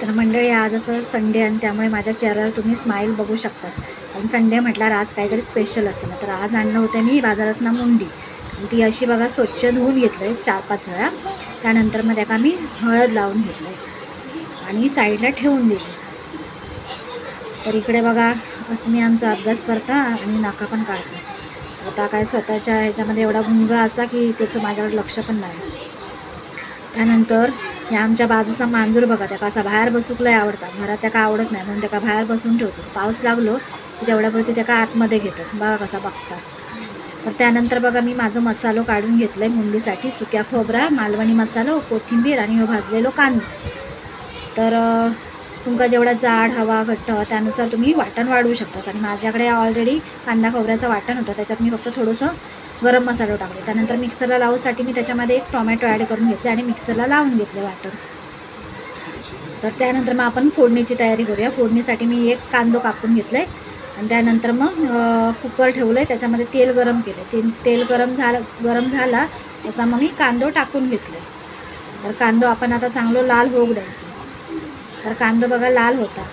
तर मंडळी आज असं संडे आणि त्यामुळे माझ्या चेहऱ्यावर तुम्ही स्माईल बघू शकतास. आणि संडे म्हटल्यावर आज काहीतरी स्पेशल असतं ना, तर आज आणलं होतं मी बाजारात ना मुंडी. ती अशी बघा स्वच्छ धुवून घेतलं आहे 4-5 वेळा. त्यानंतर मग त्याला मी हळद लावून घेतलं आहे आणि साईडला ठेवून दिली. तर इकडे बघा असं मी आमचा अभ्यास करता आणि नाका पण काढतो. आता काय स्वतःच्या ह्याच्यामध्ये एवढा गुंग असा की त्याचं माझ्याकडे लक्ष पण नाही. त्यानंतर या आमच्या बाजूचा मांजूर बघा, त्या असा बाहेर बसूकलाही आवडतात, घरात त्याला आवडत नाही म्हणून त्याला बाहेर बसून ठेवतो. पाऊस लागलो की तेवढ्यापुरती त्याला आतमध्ये घेतात. बघा कसा बघता. तर त्यानंतर बघा मी माझं मसालो काढून घेतलं आहे मुंडीसाठी. सुक्या खोबरा, मालवणी मसालो, कोथिंबीर आणि भाजलेलो कांदा. तर तुमका जेवढा जाड हवा घट्ट हवा त्यानुसार तुम्ही वाटण वाढवू शकता. आणि माझ्याकडे ऑलरेडी कांदा खोबऱ्याचं वाटण होतं, त्याच्यात मी फक्त थोडंसं गरम मसाला टाकले. त्यानंतर मिक्सरला लावूसाठी मी त्याच्यामध्ये एक टोमॅटो ॲड करून घेतले आणि मिक्सरला लावून घेतले वाटण. तर त्यानंतर मग आपण फोडणीची तयारी करूया. फोडणीसाठी मी एक कांदो कापून घेतलं आहे आणि त्यानंतर मग कुकर ठेवलं आहे, त्याच्यामध्ये तेल गरम केलं. तेल गरम झाला तसा मग मी कांदो टाकून घेतले. तर कांदो आपण आता चांगलं लाल होऊ द्यायचं. तर कांदो बघा लाल होता.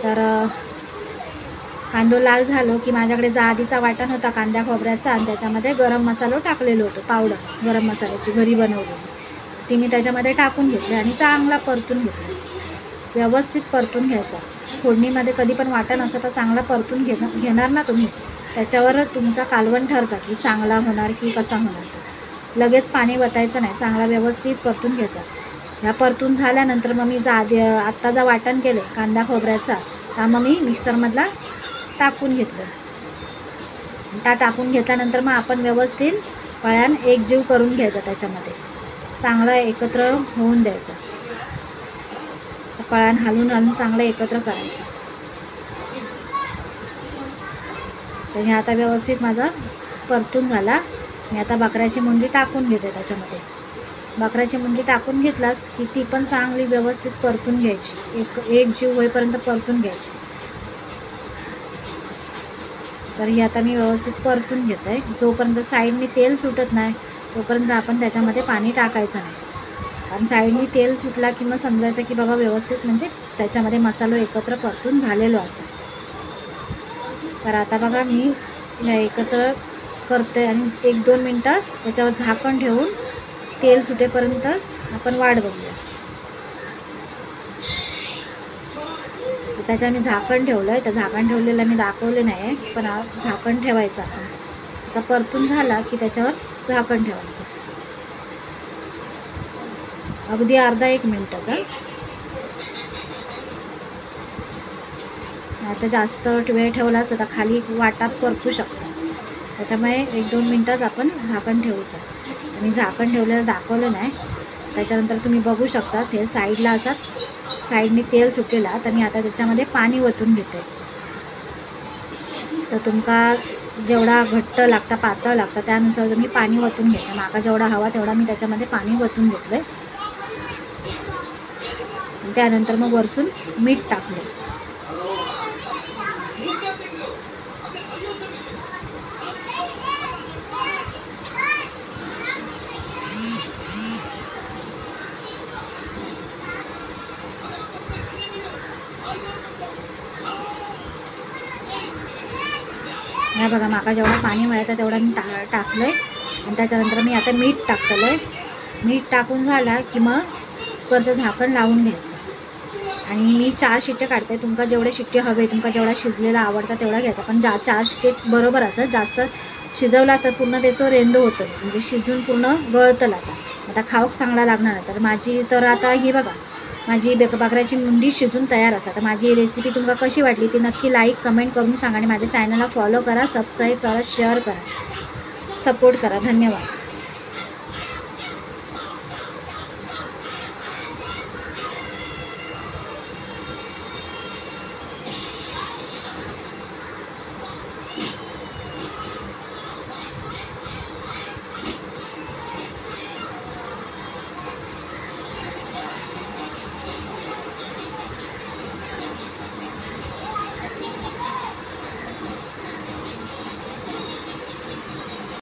तर कांदो लाल झालो की माझ्याकडे आधीचा वाटण होता कांद्या खोबऱ्याचा आणि त्याच्यामध्ये गरम मसालो टाकलेलो होतो, पावडर गरम मसाल्याची घरी बनवलेली. ती मी त्याच्यामध्ये टाकून घेतली आणि चांगला परतून घेतला. व्यवस्थित परतून घ्यायचा. फोडणीमध्ये कधी पण वाटण असं तर चांगला परतून घेणार ना तुम्ही, त्याच्यावर तुमचा कालवण ठरता की चांगला होणार की कसा होणार. तर लगेच पाणी वतायचं नाही, चांगला व्यवस्थित परतून घ्यायचा. ह्या परतून झाल्यानंतर मग मी आत्ता जा वाटण केलं कांदा खोबऱ्याचा त्या मग मी मिक्सरमधला टाकून घेतलं. टाकून घेतल्यानंतर मग आपण व्यवस्थित पळ्यान एकजीव करून घ्यायचा, त्याच्यामध्ये चांगला एकत्र होऊन द्यायचा. पळ्यान हलून चांगलं एकत्र करायचं. तर हे आता व्यवस्थित माझा परतून झाला. मी आता बकऱ्याची मुंडी टाकून घेते त्याच्यामध्ये. बकऱ्याची मुंडी टाकून घेतलास की ती पण चांगली व्यवस्थित परतून घ्यायची, एक जीव होईपर्यंत परतून घ्यायची. तर ही आता मी व्यवस्थित परतून घेत आहे. जोपर्यंत साईडनी तेल सुटत नाही तोपर्यंत आपण त्याच्यामध्ये पाणी टाकायचं नाही. कारण साईडनी तेल सुटला की मग समजायचं की बाबा व्यवस्थित म्हणजे त्याच्यामध्ये मसालो एकत्र परतून झालेलो असेल. तर आता बघा मी ह्या एकत्र करते आणि 1-2 मिनटं त्याच्यावर झाकण ठेवून तेल सुटेपर्यंत आपण वाट बघूया. त्याच्यात मी झाकण ठेवलं आहे. तर झाकण ठेवलेलं मी दाखवले नाही, पण झाकण ठेवायचं आपण. असा परतून झाला की त्याच्यावर झाकण ठेवायचं अगदी अर्धा 1 मिनिटाचा. आता जास्त वेळ ठेवलाच तर खाली वाटात परतू शकतो, त्याच्यामुळे 1-2 मिनटंच आपण झाकण ठेवायचं. आणि झाकण ठेवलेलं दाखवलं नाही. त्याच्यानंतर तुम्ही बघू शकताच हे साईडला असा साईडने तेल सुटलेला. तर मी आता त्याच्यामध्ये पाणी ओतून घेते. तर तुमका जेवढा घट्ट लागता पातळ लागतं त्यानुसार तुम्ही पाणी ओतून घ्यायचं. माका जेवढा हवा तेवढा मी त्याच्यामध्ये पाणी ओतून घेतलं. त्यानंतर मग वरसून मीठ टाकलं. ह्या बघा माका जेवढं पाणी मिळतं तेवढं मी टाकलं आहे. आणि त्याच्यानंतर मी आता मीठ टाकलं आहे. मीठ टाकून झाला की मग कुकरचं झाकण लावून घ्यायचं. आणि मी 4 शिट्टे काढते. तुमका जेवढे शिट्टे हवे, तुमका जेवढा शिजलेला आवडता तेवढा घ्यायचा. पण 4 शिट्टे बरोबर असं. जास्त शिजवलं असतं पूर्ण त्याचं रेंदो होतं, म्हणजे शिजून पूर्ण गळतं. आता खाऊक चांगला लागणार. तर माझी तर आता ही बघा माझी बकऱ्याची मुंडी शिजून तयार असा. तर माझी रेसिपी तुमका कशी वाटली ती नक्की लाईक कमेंट करून सांगा. आणि माझ्या चॅनलला फॉलो करा, सबस्क्राईब करा, शेअर करा, सपोर्ट करा. धन्यवाद.